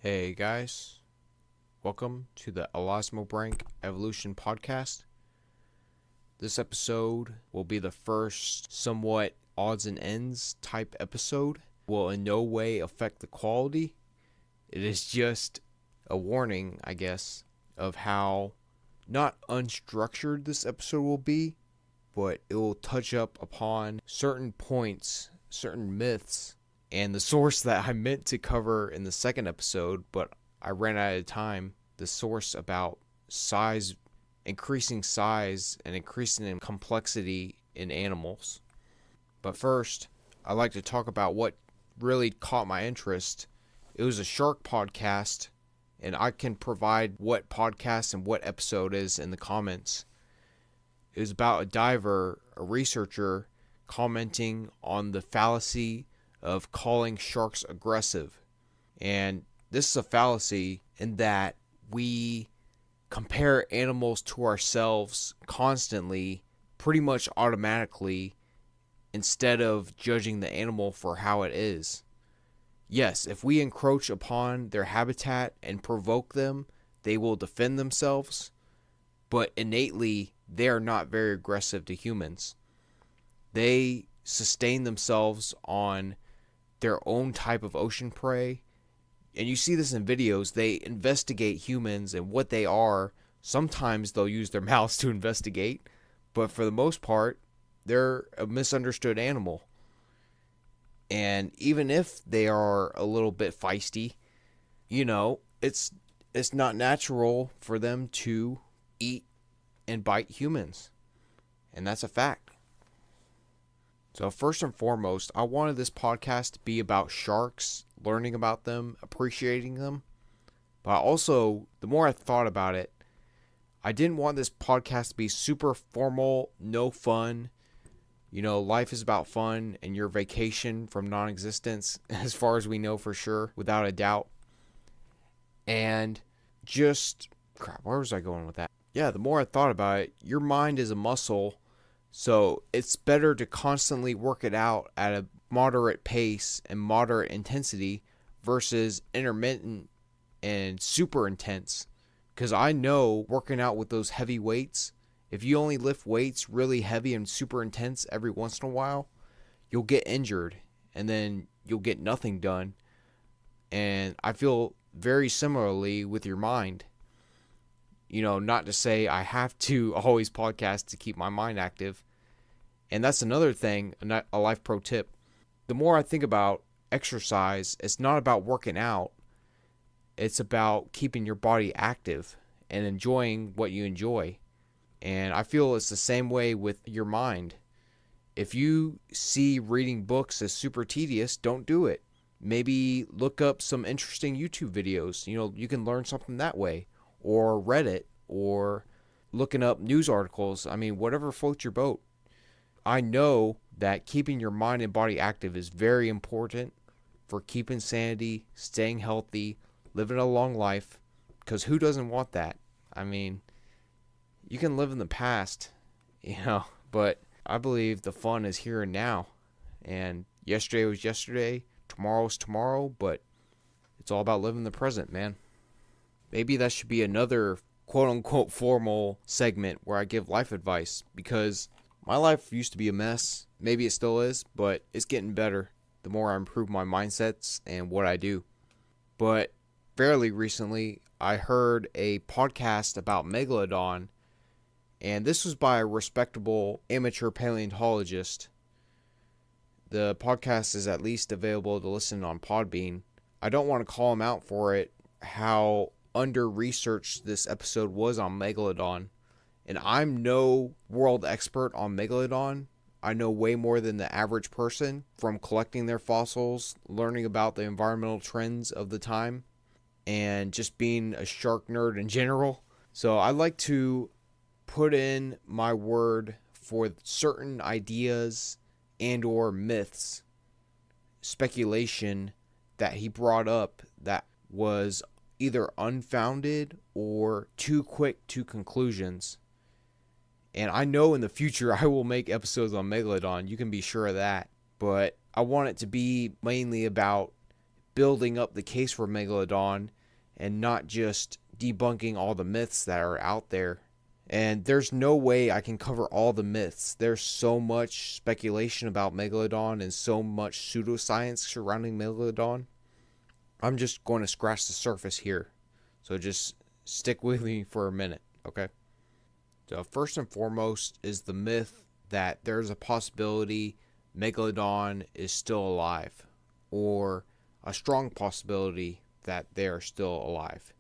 Hey guys, welcome to the Elasmobranch Evolution Podcast. This episode will be the first somewhat odds and ends type episode. Will in no way affect the quality. It is just a warning, I guess, of how not unstructured this episode will be, but it will touch up upon certain points, certain myths, and the source that I meant to cover in the second episode, but I ran out of time. The source about size, increasing size and increasing in complexity in animals. But first, I'd like to talk about what really caught my interest. It was a shark podcast, and I can provide what podcast and what episode is in the comments. It was about a diver, a researcher, commenting on the fallacy of calling sharks aggressive. And this is a fallacy in that we compare animals to ourselves constantly, pretty much automatically, instead of judging the animal for how it is. Yes, if we encroach upon their habitat and provoke them, they will defend themselves, but innately, they are not very aggressive to humans. They sustain themselves on their own type of ocean prey. And you see this in videos. They investigate humans and what they are. Sometimes they'll use their mouths to investigate, but for the most part, they're a misunderstood animal. And even if they are a little bit feisty, it's not natural for them to eat and bite humans. And that's a fact. So first and foremost, I wanted this podcast to be about sharks, learning about them, appreciating them. But also, the more I thought about it, I didn't want this podcast to be super formal, no fun. Life is about fun and your vacation from non-existence, as far as we know for sure, without a doubt. And where was I going with that? Yeah, the more I thought about it, your mind is a muscle. So it's better to constantly work it out at a moderate pace and moderate intensity versus intermittent and super intense. Because I know working out with those heavy weights, if you only lift weights really heavy and super intense every once in a while, you'll get injured and then you'll get nothing done. And I feel very similarly with your mind. Not to say I have to always podcast to keep my mind active. And that's another thing, a life pro tip. The more I think about exercise, it's not about working out. It's about keeping your body active and enjoying what you enjoy. And I feel it's the same way with your mind. If you see reading books as super tedious, don't do it. Maybe look up some interesting YouTube videos. You can learn something that way. Or Reddit, or looking up news articles. Whatever floats your boat. I know that keeping your mind and body active is very important for keeping sanity, staying healthy, living a long life, because who doesn't want that? You can live in the past, but I believe the fun is here and now. And yesterday was yesterday, tomorrow's tomorrow, but it's all about living the present, man. Maybe that should be another quote-unquote formal segment where I give life advice, because my life used to be a mess. Maybe it still is, but it's getting better the more I improve my mindsets and what I do. But fairly recently, I heard a podcast about Megalodon, and this was by a respectable amateur paleontologist. The podcast is at least available to listen on Podbean. I don't want to call him out for it, how under-researched this episode was on Megalodon. And I'm no world expert on Megalodon. I know way more than the average person from collecting their fossils, learning about the environmental trends of the time, and just being a shark nerd in general. So I like to put in my word for certain ideas and or myths, speculation that he brought up that was either unfounded or too quick to conclusions. And I know in the future I will make episodes on Megalodon. You can be sure of that. But I want it to be mainly about building up the case for Megalodon and not just debunking all the myths that are out there. And there's no way I can cover all the myths. There's so much speculation about Megalodon and so much pseudoscience surrounding Megalodon. I'm just going to scratch the surface here. So just stick with me for a minute, okay? So first and foremost is the myth that there's a possibility Megalodon is still alive, or a strong possibility that they are still alive.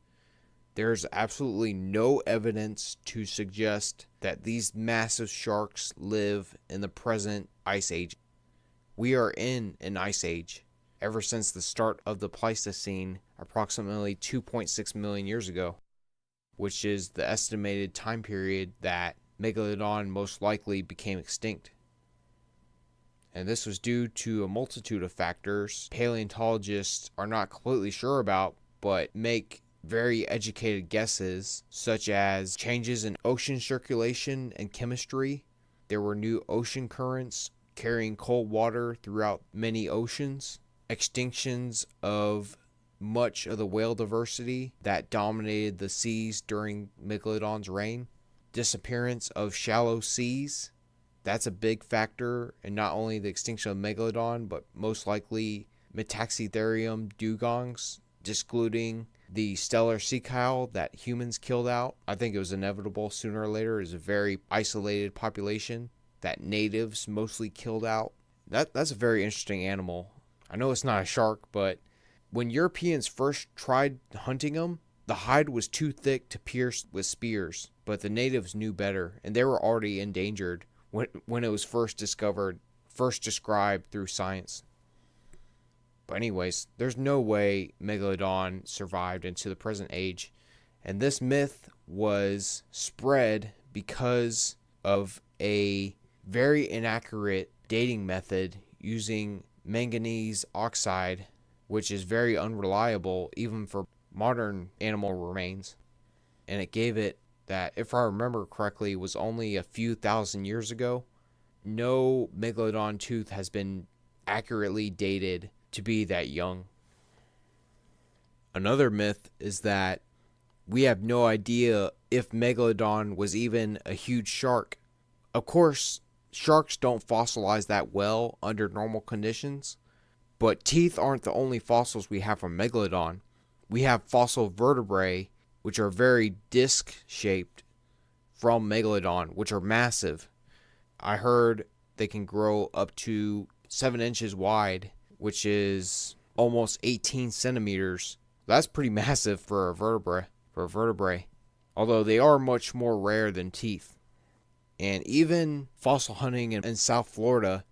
There's absolutely no evidence to suggest that these massive sharks live in the present ice age. We are in an ice age ever since the start of the Pleistocene, approximately 2.6 million years ago, which is the estimated time period that Megalodon most likely became extinct. And this was due to a multitude of factors paleontologists are not completely sure about, but make very educated guesses, such as changes in ocean circulation and chemistry. There were new ocean currents carrying cold water throughout many oceans, extinctions of much of the whale diversity that dominated the seas during Megalodon's reign, disappearance of shallow seas. That's a big factor in not only the extinction of Megalodon, but most likely Metaxitherium dugongs, excluding the stellar sea cow that humans killed out. I think it was inevitable sooner or later. It's a very isolated population that natives mostly killed out. That's a very interesting animal. I know it's not a shark, but when Europeans first tried hunting them, the hide was too thick to pierce with spears, but the natives knew better, and they were already endangered when it was first described through science. But anyways, there's no way Megalodon survived into the present age. And this myth was spread because of a very inaccurate dating method using manganese oxide, which is very unreliable even for modern animal remains. And it gave it that, if I remember correctly, was only a few thousand years ago. No Megalodon tooth has been accurately dated to be that young. Another myth is that we have no idea if Megalodon was even a huge shark. Of course, sharks don't fossilize that well under normal conditions, but teeth aren't the only fossils we have from Megalodon. We have fossil vertebrae, which are very disc-shaped, from Megalodon, which are massive. I heard they can grow up to 7 inches wide, which is almost 18 centimeters. That's pretty massive for a vertebrae. Although they are much more rare than teeth. And even fossil hunting in South Florida,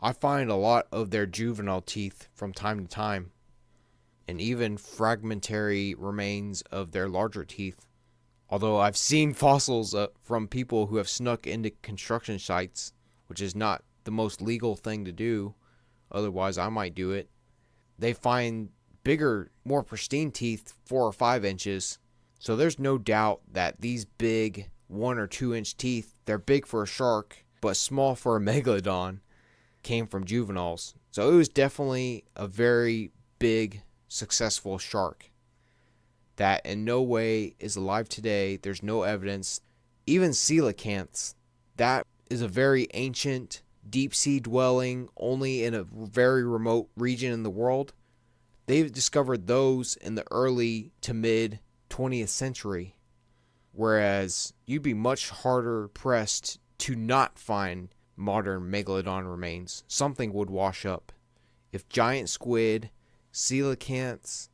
I find a lot of their juvenile teeth from time to time. And even fragmentary remains of their larger teeth. Although I've seen fossils from people who have snuck into construction sites, which is not the most legal thing to do. Otherwise, I might do it. They find bigger, more pristine teeth, 4 or 5 inches. So there's no doubt that these big 1 or 2 inch teeth, they're big for a shark, but small for a Megalodon, came from juveniles. So it was definitely a very big, successful shark that in no way is alive today. There's no evidence. Even coelacanths, that is a very ancient deep sea dwelling only in a very remote region in the world. They've discovered those in the early to mid 20th century, whereas you'd be much harder pressed to not find modern Megalodon remains. Something would wash up. If giant squid, coelacanths,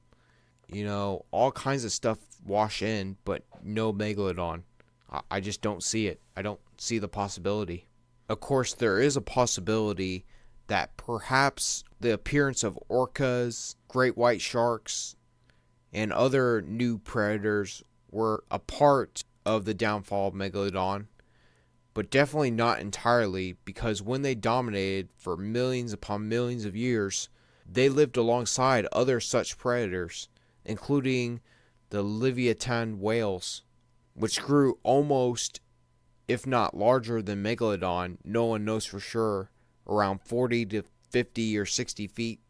all kinds of stuff wash in, but no Megalodon. I just don't see it. I don't see the possibility. Of course, there is a possibility that perhaps the appearance of orcas, great white sharks, and other new predators were a part of the downfall of Megalodon, but definitely not entirely, because when they dominated for millions upon millions of years, they lived alongside other such predators, including the Leviathan whales, which grew almost, if not larger than Megalodon, no one knows for sure, around 40 to 50 or 60 feet.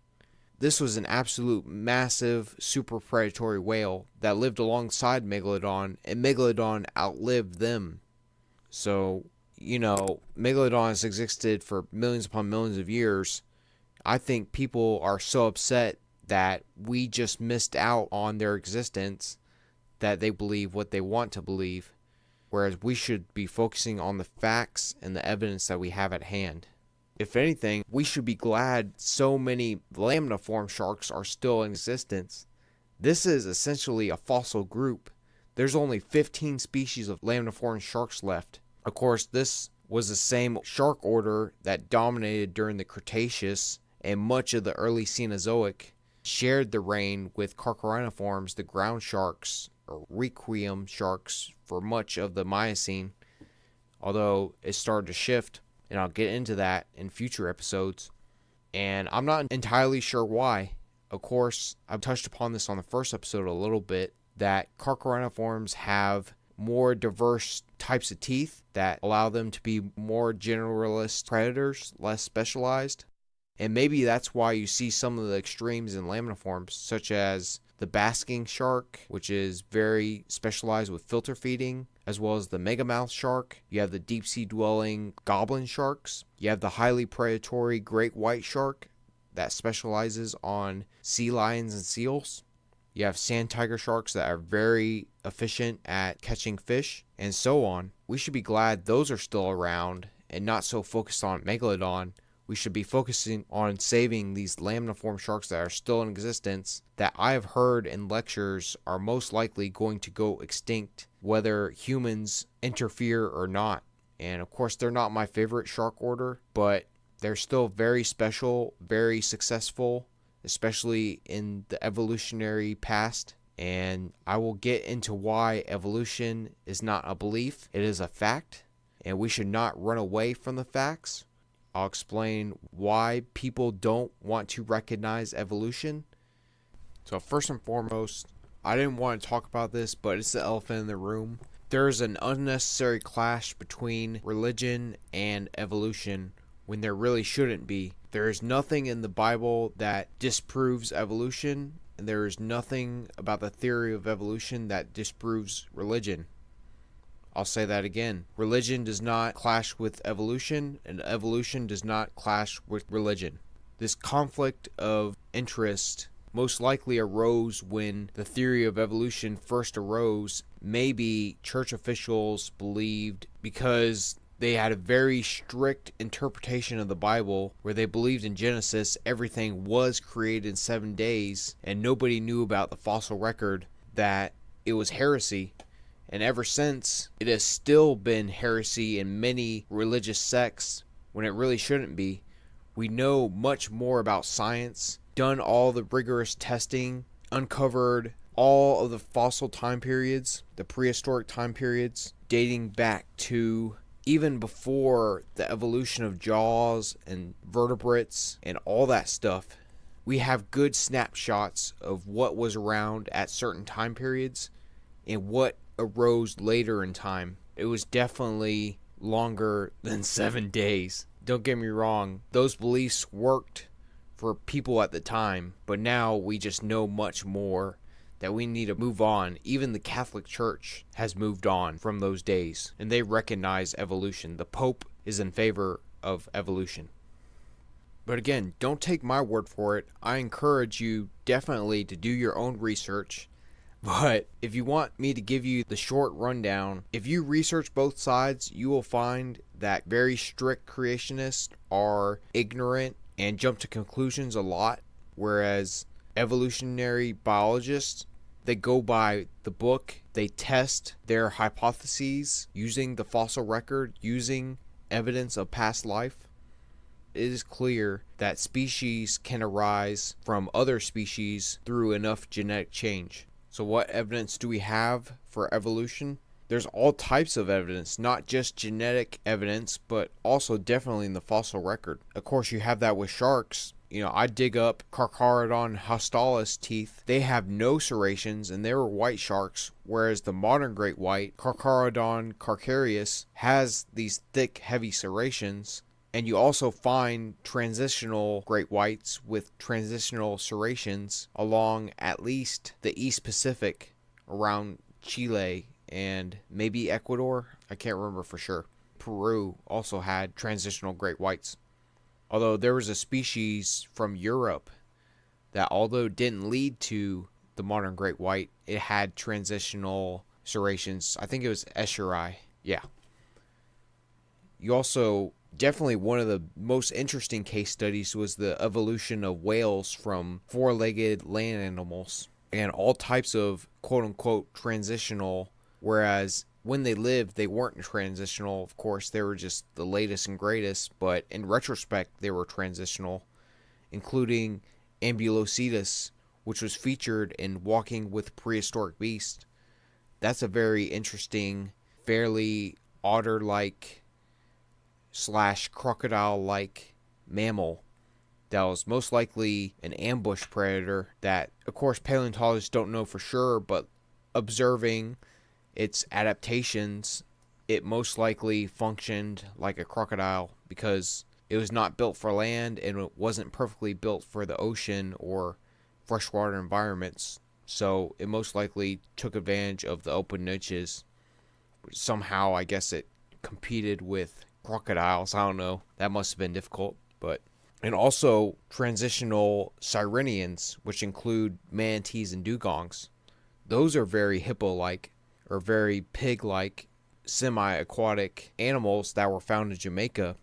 This was an absolute massive super predatory whale that lived alongside Megalodon, and Megalodon outlived them. So, Megalodon has existed for millions upon millions of years. I think people are so upset that we just missed out on their existence that they believe what they want to believe, whereas we should be focusing on the facts and the evidence that we have at hand. If anything, we should be glad so many lamniform sharks are still in existence. This is essentially a fossil group. There's only 15 species of lamniform sharks left. Of course, this was the same shark order that dominated during the Cretaceous and much of the early Cenozoic, shared the reign with Carchariniforms, the ground sharks, or requiem sharks, for much of the Miocene, although it started to shift, and I'll get into that in future episodes. And I'm not entirely sure why. Of course, I've touched upon this on the first episode a little bit, that Carchariniforms have more diverse types of teeth that allow them to be more generalist predators, less specialized. And maybe that's why you see some of the extremes in lamniforms, such as the basking shark, which is very specialized with filter feeding, as well as the megamouth shark. You have the deep sea dwelling goblin sharks. You have the highly predatory great white shark that specializes on sea lions and seals. You have sand tiger sharks that are very efficient at catching fish, and so on. We should be glad those are still around and not so focused on Megalodon. We should be focusing on saving these lamniform sharks that are still in existence, that I have heard in lectures are most likely going to go extinct, whether humans interfere or not. And of course, they're not my favorite shark order, but they're still very special, very successful, especially in the evolutionary past. And I will get into why evolution is not a belief, it is a fact, and we should not run away from the facts. I'll explain why people don't want to recognize evolution. So first and foremost, I didn't want to talk about this, but it's the elephant in the room. There's an unnecessary clash between religion and evolution when there really shouldn't be. There is nothing in the Bible that disproves evolution, and there is nothing about the theory of evolution that disproves religion. I'll say that again. Religion does not clash with evolution, and evolution does not clash with religion. This conflict of interest most likely arose when the theory of evolution first arose. Maybe church officials believed, because they had a very strict interpretation of the Bible, where they believed in Genesis everything was created in 7 days, and nobody knew about the fossil record, that it was heresy. And ever since, it has still been heresy in many religious sects when it really shouldn't be. We know much more about science, done all the rigorous testing, uncovered all of the fossil time periods, the prehistoric time periods, dating back to even before the evolution of jaws and vertebrates and all that stuff. We have good snapshots of what was around at certain time periods and what arose later in time. It was definitely longer than 7 days. Don't get me wrong, those beliefs worked for people at the time, but now we just know much more that we need to move on. Even the Catholic Church has moved on from those days, and they recognize evolution. The Pope is in favor of evolution. But again, don't take my word for it. I encourage you definitely to do your own research. But if you want me to give you the short rundown, if you research both sides, you will find that very strict creationists are ignorant and jump to conclusions a lot, whereas evolutionary biologists, they go by the book, they test their hypotheses using the fossil record, using evidence of past life. It is clear that species can arise from other species through enough genetic change. So what evidence do we have for evolution? There's all types of evidence, not just genetic evidence, but also definitely in the fossil record. Of course, you have that with sharks. I dig up Carcharodon hostalis teeth. They have no serrations, and they were white sharks, whereas the modern great white, Carcharodon carcharius, has these thick, heavy serrations. And you also find transitional great whites with transitional serrations along at least the East Pacific around Chile and maybe Ecuador. I can't remember for sure. Peru also had transitional great whites. Although there was a species from Europe that, although it didn't lead to the modern great white, it had transitional serrations. I think it was Escheri. Yeah. You also, definitely one of the most interesting case studies was the evolution of whales from four-legged land animals and all types of quote-unquote transitional, whereas when they lived, they weren't transitional. Of course, they were just the latest and greatest, but in retrospect, they were transitional, including Ambulocetus, which was featured in Walking with Prehistoric Beasts. That's a very interesting, fairly otter-like / crocodile-like mammal that was most likely an ambush predator that, of course, paleontologists don't know for sure, but observing its adaptations, it most likely functioned like a crocodile because it was not built for land and it wasn't perfectly built for the ocean or freshwater environments. So it most likely took advantage of the open niches. Somehow, I guess it competed with crocodiles. I don't know. That must have been difficult. And also transitional Cyrenians, which include manatees and dugongs. Those are very hippo-like or very pig-like semi-aquatic animals that were found in Jamaica.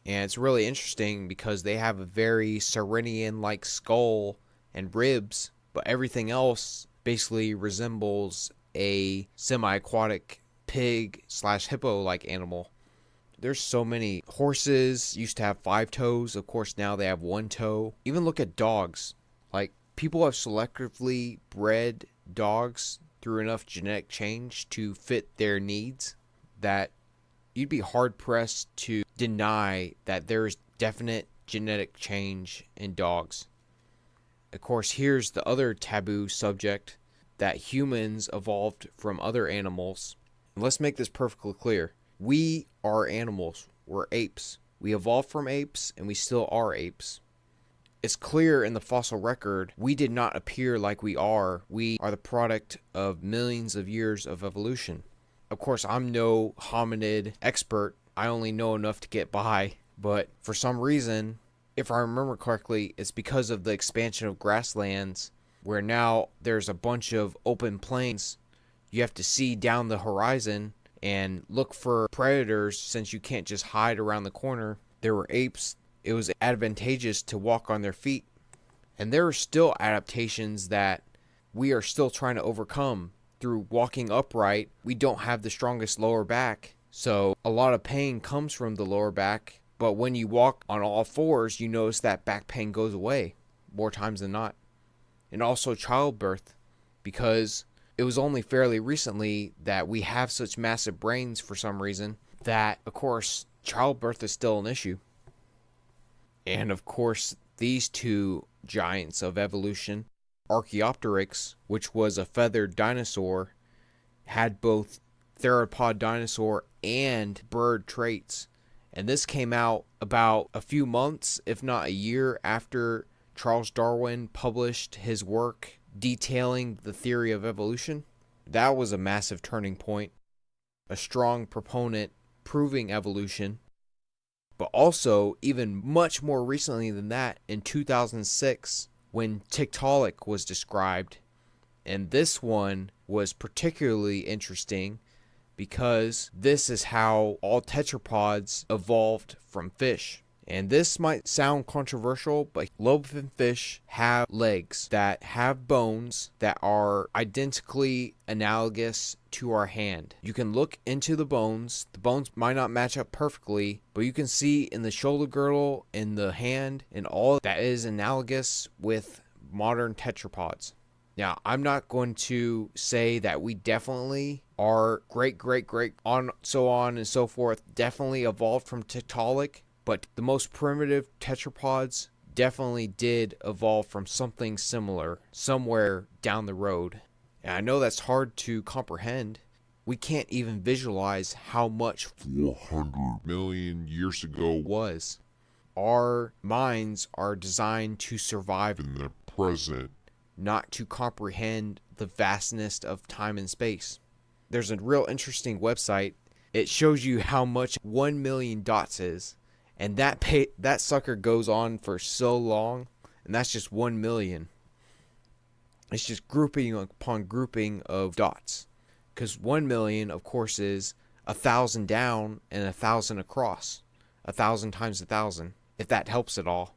And it's really interesting because they have a very Cyrenian-like skull and ribs, but everything else basically resembles a semi-aquatic pig / hippo-like animal. There's so many. Horses used to have 5 toes. Of course, now they have 1 toe. Even look at dogs. Like, people have selectively bred dogs through enough genetic change to fit their needs that you'd be hard-pressed to deny that there's definite genetic change in dogs. Of course, here's the other taboo subject, that humans evolved from other animals. Let's make this perfectly clear. We are animals. We're apes. We evolved from apes, and we still are apes. It's clear in the fossil record, we did not appear like we are. We are the product of millions of years of evolution. Of course, I'm no hominid expert. I only know enough to get by. But for some reason, if I remember correctly, it's because of the expansion of grasslands, where now there's a bunch of open plains. You have to see down the horizon and look for predators since you can't just hide around the corner. There were apes. It was advantageous to walk on their feet. And there are still adaptations that we are still trying to overcome. Through walking upright, we don't have the strongest lower back. So a lot of pain comes from the lower back. But when you walk on all fours, you notice that back pain goes away more times than not. And also childbirth, because it was only fairly recently that we have such massive brains for some reason that, of course, childbirth is still an issue. And, of course, these two giants of evolution, Archaeopteryx, which was a feathered dinosaur, had both theropod dinosaur and bird traits. And this came out about a few months, if not a year, after Charles Darwin published his work detailing the theory of evolution. That was a massive turning point. A strong proponent proving evolution. But also, even much more recently than that, in 2006, when Tiktaalik was described. And this one was particularly interesting because this is how all tetrapods evolved from fish. And this might sound controversial, but lobefin fish have legs that have bones that are identically analogous to our hand. You can look into the bones. The bones might not match up perfectly, but you can see in the shoulder girdle, in the hand, and all that is analogous with modern tetrapods. Now, I'm not going to say that we definitely are great, on and so forth, definitely evolved from Tiktaalik. But the most primitive tetrapods definitely did evolve from something similar somewhere down the road. And I know that's hard to comprehend, we can't even visualize how much 400 million years ago was. Our minds are designed to survive in the present, not to comprehend the vastness of time and space. There's a real interesting website. It shows you how much 1 million dots is, and that sucker goes on for so long, and that's just 1 million. It's just grouping upon grouping of dots, because 1 million, of course, is 1,000 down and 1,000 across, 1,000 times 1,000. If that helps at all,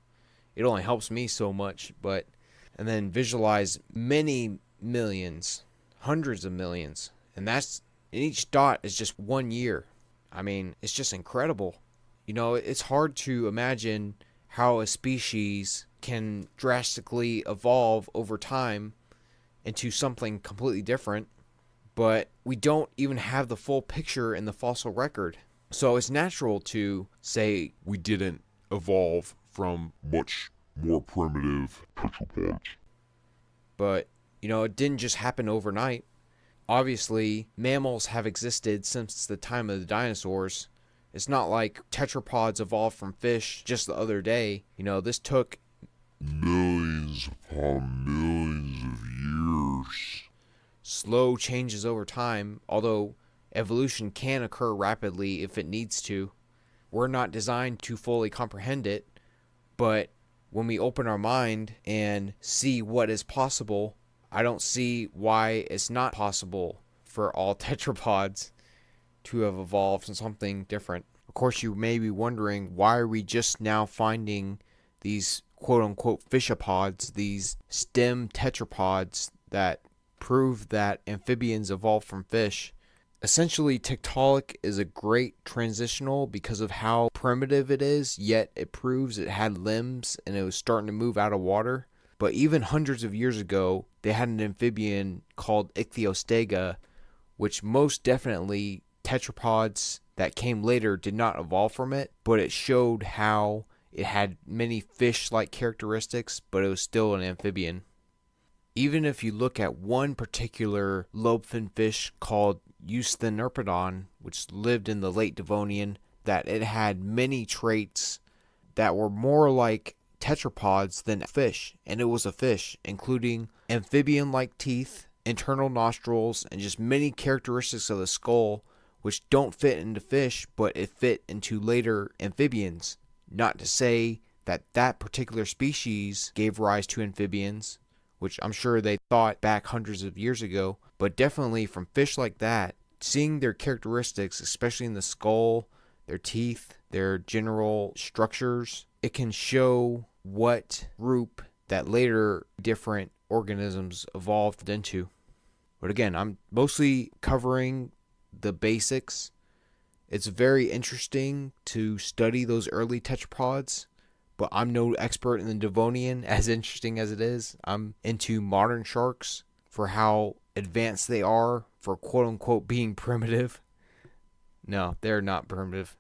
it only helps me so much. And then visualize many millions, hundreds of millions, and each dot is just 1 year. I mean, it's just incredible. It's hard to imagine how a species can drastically evolve over time into something completely different, but we don't even have the full picture in the fossil record. So it's natural to say we didn't evolve from much more primitive tetrapods. But, it didn't just happen overnight. Obviously, mammals have existed since the time of the dinosaurs. It's not like tetrapods evolved from fish just the other day. This took millions upon millions of years. Slow changes over time, although evolution can occur rapidly if it needs to. We're not designed to fully comprehend it, but when we open our mind and see what is possible, I don't see why it's not possible for all tetrapods to have evolved from something different. Of course, you may be wondering, why are we just now finding these quote-unquote fishapods, these stem tetrapods that prove that amphibians evolved from fish? Essentially, Tiktaalik is a great transitional because of how primitive it is, yet it proves it had limbs and it was starting to move out of water. But even hundreds of years ago, they had an amphibian called Ichthyostega, which most definitely tetrapods that came later did not evolve from it, but it showed how it had many fish-like characteristics, but it was still an amphibian. Even if you look at one particular lobe-finned fish called Elasmobranch, which lived in the late Devonian, that it had many traits that were more like tetrapods than fish, and it was a fish, including amphibian-like teeth, internal nostrils, and just many characteristics of the skull which don't fit into fish, but it fit into later amphibians. Not to say that that particular species gave rise to amphibians, which I'm sure they thought back hundreds of years ago, but definitely from fish like that, seeing their characteristics, especially in the skull, their teeth, their general structures, it can show what group that later different organisms evolved into. But again, I'm mostly covering the basics. It's very interesting to study those early tetrapods, but I'm no expert in the Devonian, as interesting as it is. I'm into modern sharks for how advanced they are for quote-unquote being primitive. No, they're not primitive.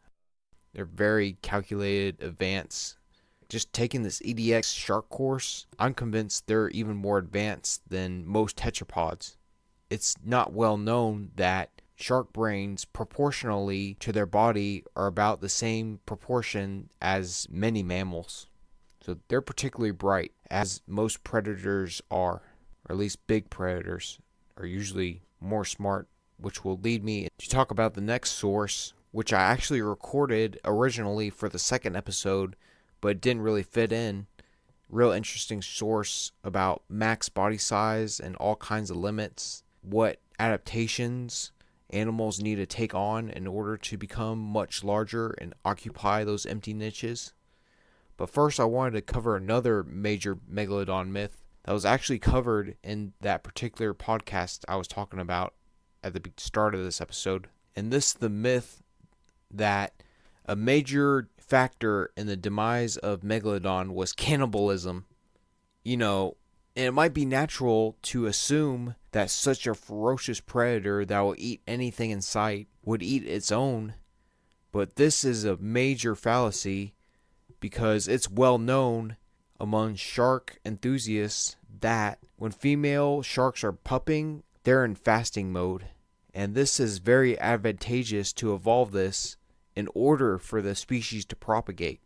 They're very calculated, advanced. Just taking this EDX shark course, I'm convinced they're even more advanced than most tetrapods. It's not well known that shark brains proportionally to their body are about the same proportion as many mammals. So they're particularly bright, as most predators are, or at least big predators are usually more smart, which will lead me to talk about the next source, which I actually recorded originally for the second episode, but it didn't really fit in. Real interesting source about max body size and all kinds of limits, what adaptations animals need to take on in order to become much larger and occupy those empty niches. But first, I wanted to cover another major Megalodon myth that was actually covered in that particular podcast I was talking about at the start of this episode. And this is the myth that a major factor in the demise of Megalodon was cannibalism. And it might be natural to assume that such a ferocious predator that will eat anything in sight would eat its own. But this is a major fallacy, because it's well known among shark enthusiasts that when female sharks are pupping, they're in fasting mode. And this is very advantageous to evolve this in order for the species to propagate.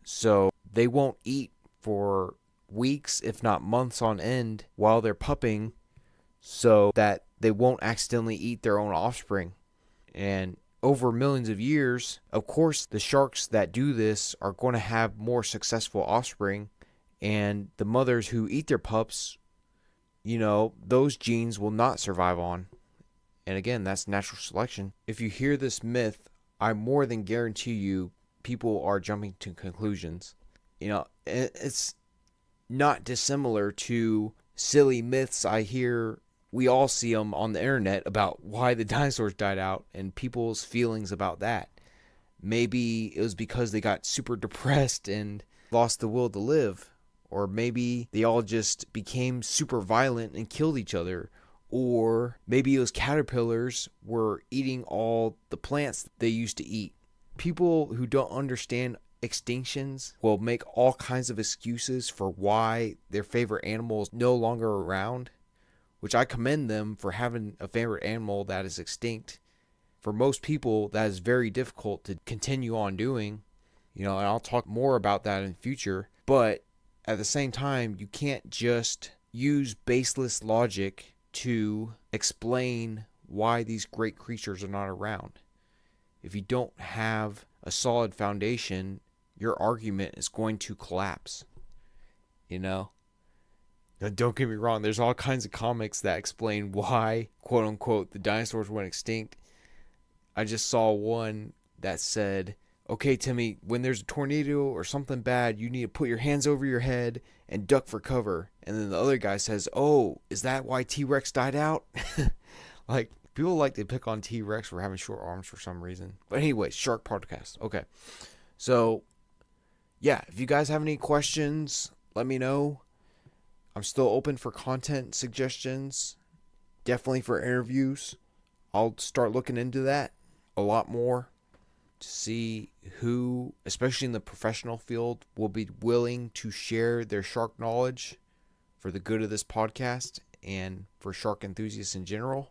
So they won't eat for weeks, if not months on end, while they're pupping, so that they won't accidentally eat their own offspring. And over millions of years, of course, the sharks that do this are going to have more successful offspring, and the mothers who eat their pups, those genes will not survive on. And again, that's natural selection. If you hear this myth, I more than guarantee you people are jumping to conclusions. It's not dissimilar to silly myths I hear. We all see them on the internet about why the dinosaurs died out and people's feelings about that. Maybe it was because they got super depressed and lost the will to live. Or maybe they all just became super violent and killed each other. Or maybe those caterpillars were eating all the plants they used to eat. People who don't understand extinctions will make all kinds of excuses for why their favorite animal is no longer around, which I commend them for having a favorite animal that is extinct. For most people, that is very difficult to continue on doing, and I'll talk more about that in the future. But at the same time, you can't just use baseless logic to explain why these great creatures are not around. If you don't have a solid foundation, your argument is going to collapse. Now, don't get me wrong, there's all kinds of comics that explain why, quote unquote, the dinosaurs went extinct. I just saw one that said, okay, Timmy, when there's a tornado or something bad, you need to put your hands over your head and duck for cover. And then the other guy says, oh, is that why T-Rex died out? Like, people like to pick on T-Rex for having short arms for some reason. But anyway, shark podcast. Okay. So, yeah, if you guys have any questions, let me know. I'm still open for content suggestions. Definitely for interviews. I'll start looking into that a lot more to see who, especially in the professional field, will be willing to share their shark knowledge for the good of this podcast and for shark enthusiasts in general.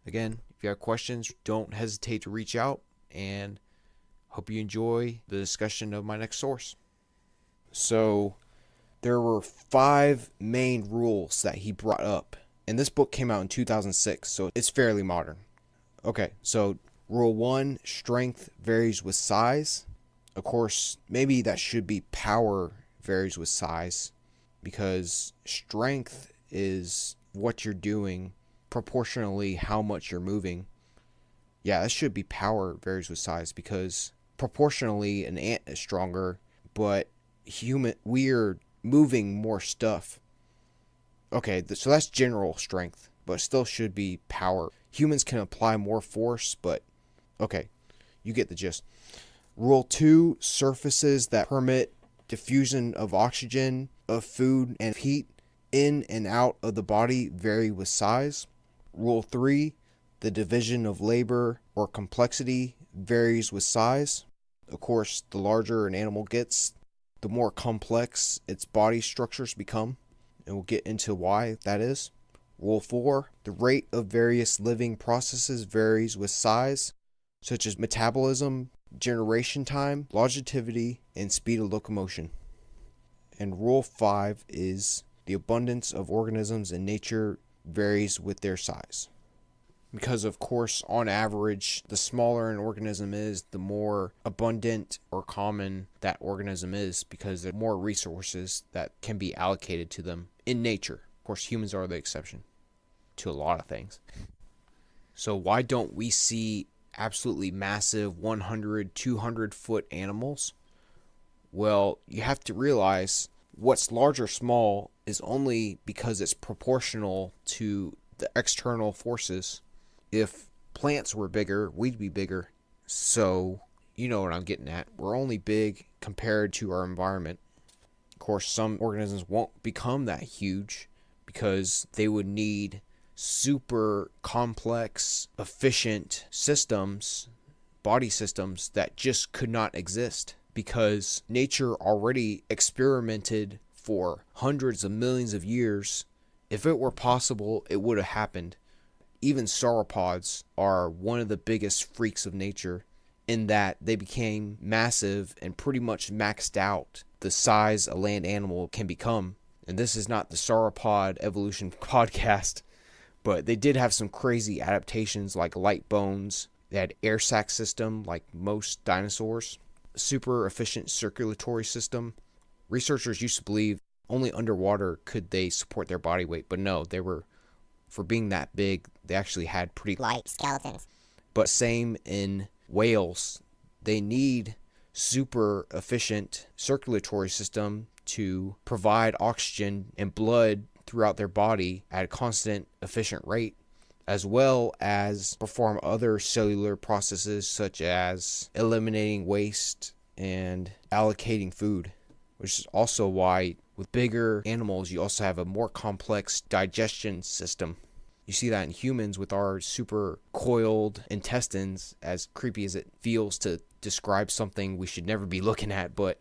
Again, if you have questions, don't hesitate to reach out, and hope you enjoy the discussion of my next source. So, there were 5 main rules that he brought up, and this book came out in 2006, so it's fairly modern. Okay, so Rule 1, strength varies with size. Of course, maybe that should be power varies with size, because strength is what you're doing proportionally how much you're moving. Yeah, that should be power varies with size, because proportionally an ant is stronger, but we're moving more stuff. Okay, so that's general strength, but it still should be power. Humans can apply more force, but okay, you get the gist. Rule 2, surfaces that permit diffusion of oxygen, of food, and heat in and out of the body vary with size. Rule 3, the division of labor or complexity varies with size. Of course, the larger an animal gets, the more complex its body structures become, and we'll get into why that is. Rule 4, the rate of various living processes varies with size, such as metabolism, generation time, longevity, and speed of locomotion. And Rule 5 is the abundance of organisms in nature varies with their size. Because, of course, on average, the smaller an organism is, the more abundant or common that organism is, because there are more resources that can be allocated to them in nature. Of course, humans are the exception to a lot of things. So why don't we see absolutely massive 100, 200 foot animals? Well, you have to realize what's large or small is only because it's proportional to the external forces. If plants were bigger, we'd be bigger. So, you know what I'm getting at. We're only big compared to our environment. Of course, some organisms won't become that huge because they would need super complex, efficient systems, body systems that just could not exist, because nature already experimented for hundreds of millions of years. If it were possible, it would have happened. even sauropods are one of the biggest freaks of nature in that they became massive and pretty much maxed out the size a land animal can become. And this is not the sauropod evolution podcast, but they did have some crazy adaptations like light bones. They had air sac system like most dinosaurs, super efficient circulatory system. Researchers used to believe only underwater could they support their body weight, but no, for being that big, they actually had pretty light skeletons. But same in whales. They need super efficient circulatory system to provide oxygen and blood throughout their body at a constant, efficient rate, as well as perform other cellular processes such as eliminating waste and allocating food, which is also why with bigger animals you also have a more complex digestion system. You see that in humans with our super coiled intestines, as creepy as it feels to describe something we should never be looking at, but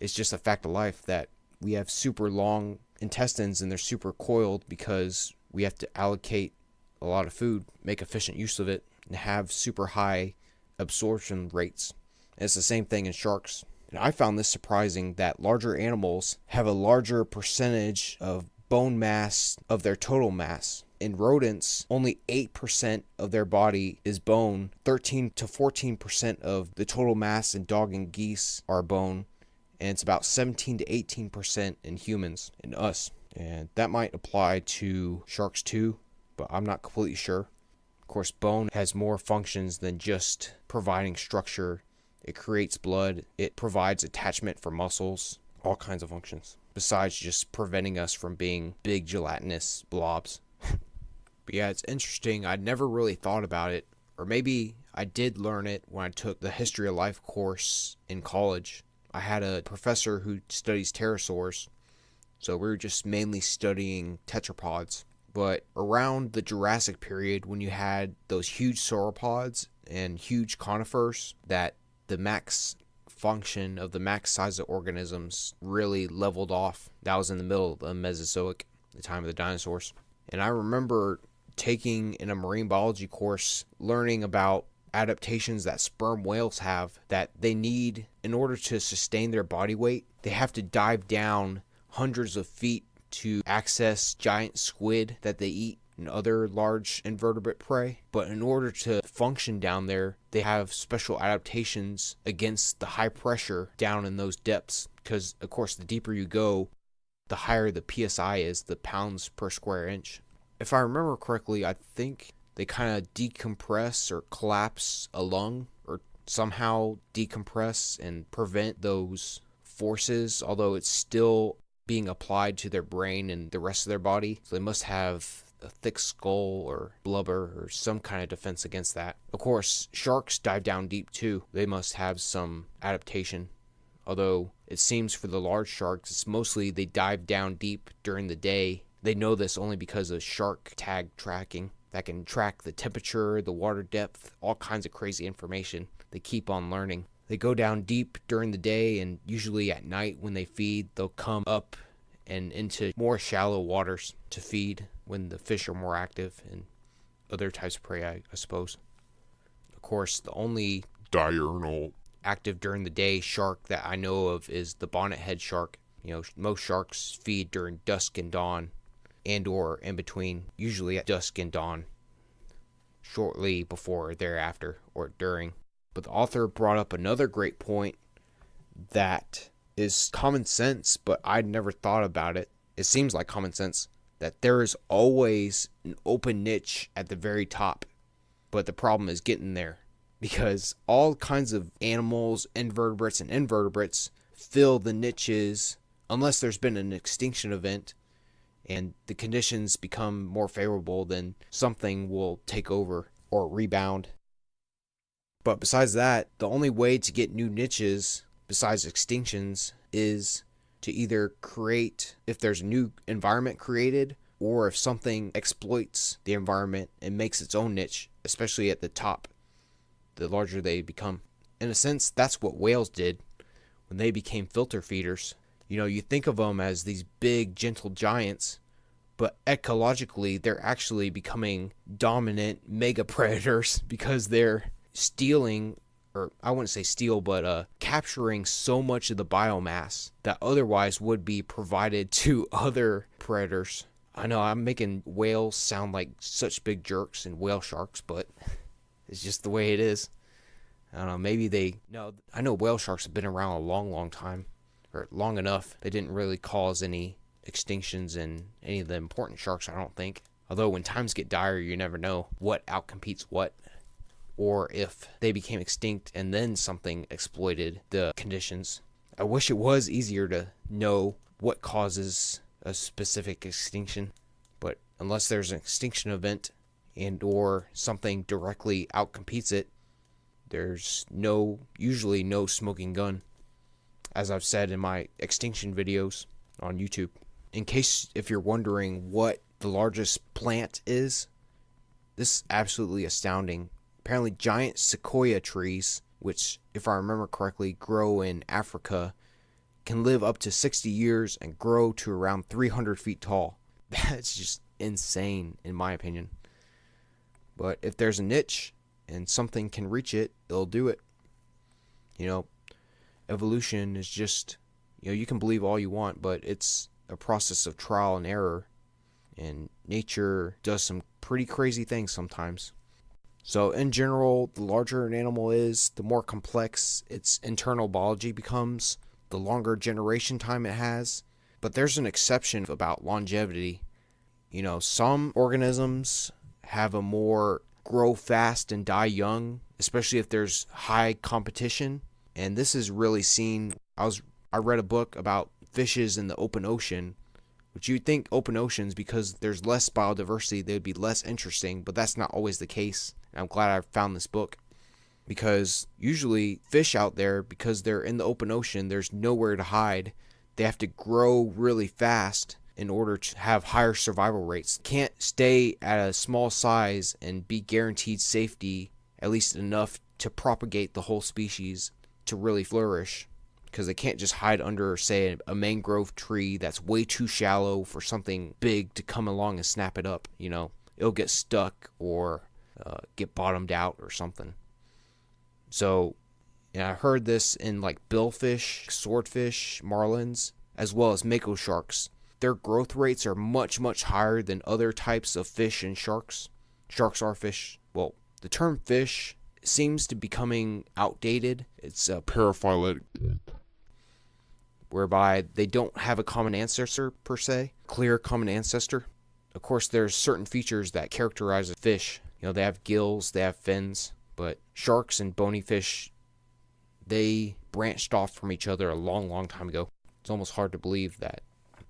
it's just a fact of life that we have super long intestines and they're super coiled because we have to allocate a lot of food, make efficient use of it, and have super high absorption rates. And it's the same thing in sharks. And I found this surprising that larger animals have a larger percentage of bone mass of their total mass. In rodents, only 8% of their body is bone. 13 to 14% of the total mass in dog and geese are bone. And it's about 17 to 18% in humans, in us. And that might apply to sharks too, but I'm not completely sure. Of course, bone has more functions than just providing structure. It creates blood. It provides attachment for muscles. All kinds of functions. Besides just preventing us from being big gelatinous blobs. But yeah, it's interesting. I'd never really thought about it. Or maybe I did learn it when I took the History of Life course in college. I had a professor who studies pterosaurs. So we were just mainly studying tetrapods. But around the Jurassic period, when you had those huge sauropods and huge conifers, that the max function of the max size of organisms really leveled off. That was in the middle of the Mesozoic, the time of the dinosaurs. And I remember taking in a marine biology course, learning about adaptations that sperm whales have that they need in order to sustain their body weight. They have to dive down hundreds of feet to access giant squid that they eat and other large invertebrate prey. But in order to function down there, they have special adaptations against the high pressure down in those depths. Because, of course, the deeper you go, the higher the PSI is, the pounds per square inch. If I remember correctly, I think they kind of decompress or collapse a lung or somehow decompress and prevent those forces, although it's still being applied to their brain and the rest of their body. So they must have a thick skull or blubber or some kind of defense against that. Of course, sharks dive down deep too. They must have some adaptation. Although it seems for the large sharks, it's mostly they dive down deep during the day. They know this only because of shark tag tracking that can track the temperature, the water depth, all kinds of crazy information. They keep on learning. They go down deep during the day, and usually at night when they feed, they'll come up and into more shallow waters to feed when the fish are more active and other types of prey, I suppose. Of course, the only diurnal active during the day shark that I know of is the bonnethead shark. You know, most sharks feed during dusk and dawn and or in between, usually at dusk and dawn, shortly before, thereafter, or during. But the author brought up another great point that is common sense, but I'd never thought about it. It seems like common sense that there is always an open niche at the very top, but the problem is getting there because all kinds of animals, invertebrates, and invertebrates fill the niches unless there's been an extinction event and the conditions become more favorable, then something will take over or rebound. But besides that, the only way to get new niches besides extinctions is to either create, if there's a new environment created, or if something exploits the environment and makes its own niche, especially at the top, the larger they become. In a sense, that's what whales did when they became filter feeders. You know, you think of them as these big, gentle giants, but ecologically, they're actually becoming dominant mega predators because they're stealing, or I wouldn't say steal, but capturing so much of the biomass that otherwise would be provided to other predators. I know I'm making whales sound like such big jerks and whale sharks, but it's just the way it is. I don't know, maybe I know whale sharks have been around a long, long time, or long enough. They didn't really cause any extinctions in any of the important sharks, I don't think. Although when times get dire, you never know what outcompetes what, or if they became extinct and then something exploited the conditions. I wish it was easier to know what causes a specific extinction, but unless there's an extinction event and or something directly outcompetes it, there's usually no smoking gun, as I've said in my extinction videos on YouTube. In case if you're wondering what the largest plant is, this is absolutely astounding. Apparently giant sequoia trees, which if I remember correctly grow in Africa, can live up to 60 years and grow to around 300 feet tall. That's just insane in my opinion. But if there's a niche and something can reach it, it'll do it. Evolution is just, you can believe all you want, but it's a process of trial and error. And nature does some pretty crazy things sometimes. So in general, the larger an animal is, the more complex its internal biology becomes, the longer generation time it has. But there's an exception about longevity. Some organisms have a more grow fast and die young, especially if there's high competition. And this is really seen. I read a book about fishes in the open ocean, which you'd think open oceans, because there's less biodiversity, they'd be less interesting, but that's not always the case. And I'm glad I found this book, because usually fish out there, because they're in the open ocean, there's nowhere to hide. They have to grow really fast in order to have higher survival rates. Can't stay at a small size and be guaranteed safety, at least enough to propagate the whole species to really flourish, because they can't just hide under, say, a mangrove tree that's way too shallow for something big to come along and snap it up. It'll get stuck or get bottomed out or something. So, I heard this in like billfish, swordfish, marlins, as well as mako sharks. Their growth rates are much, much higher than other types of fish and sharks. Sharks are fish. Well, the term fish seems to be becoming outdated. It's a paraphyletic, whereby they don't have a common ancestor per se, clear common ancestor. Of course, there's certain features that characterize a fish. They have gills, they have fins, but sharks and bony fish, they branched off from each other a long, long time ago. It's almost hard to believe that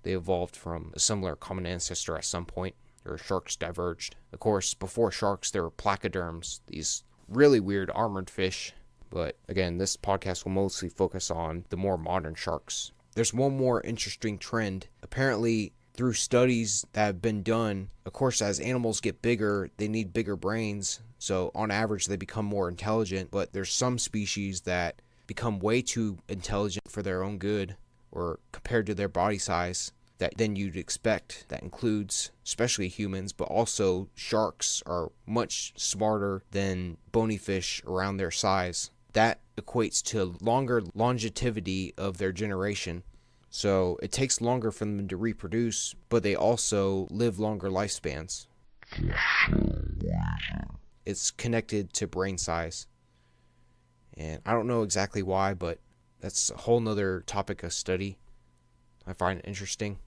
they evolved from a similar common ancestor at some point, or sharks diverged. Of course, before sharks, there were placoderms, these really weird armored fish. But again, this podcast will mostly focus on the more modern sharks. There's one more interesting trend. Apparently, through studies that have been done, of course, as animals get bigger, they need bigger brains. So on average, they become more intelligent. But there's some species that become way too intelligent for their own good, or compared to their body size, that then you'd expect. That includes especially humans, but also sharks are much smarter than bony fish around their size. That equates to longer longevity of their generation. So it takes longer for them to reproduce, but they also live longer lifespans. It's connected to brain size. And I don't know exactly why, but that's a whole nother topic of study. I find it interesting.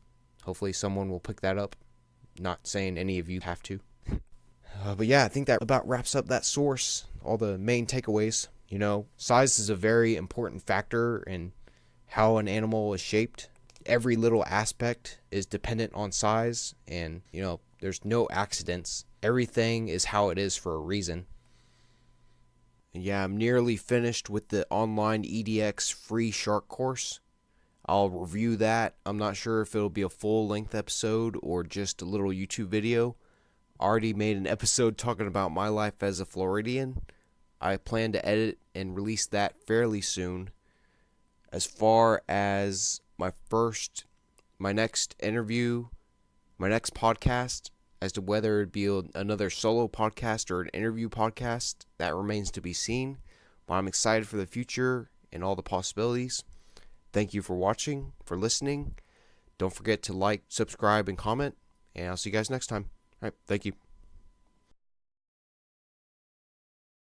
Hopefully someone will pick that up. Not saying any of you have to. But yeah, I think that about wraps up that source. All the main takeaways. Size is a very important factor in how an animal is shaped. Every little aspect is dependent on size, and there's no accidents. Everything is how it is for a reason. And yeah, I'm nearly finished with the online EDX free shark course. I'll review that. I'm not sure if it'll be a full-length episode or just a little YouTube video. I already made an episode talking about my life as a Floridian. I plan to edit and release that fairly soon. As far as my next interview, My next podcast, as to whether it be another solo podcast or an interview podcast, that remains to be seen. But I'm excited for the future and all the possibilities. Thank you for watching, for listening. Don't forget to like, subscribe, and comment. And I'll see you guys next time. All right, thank you.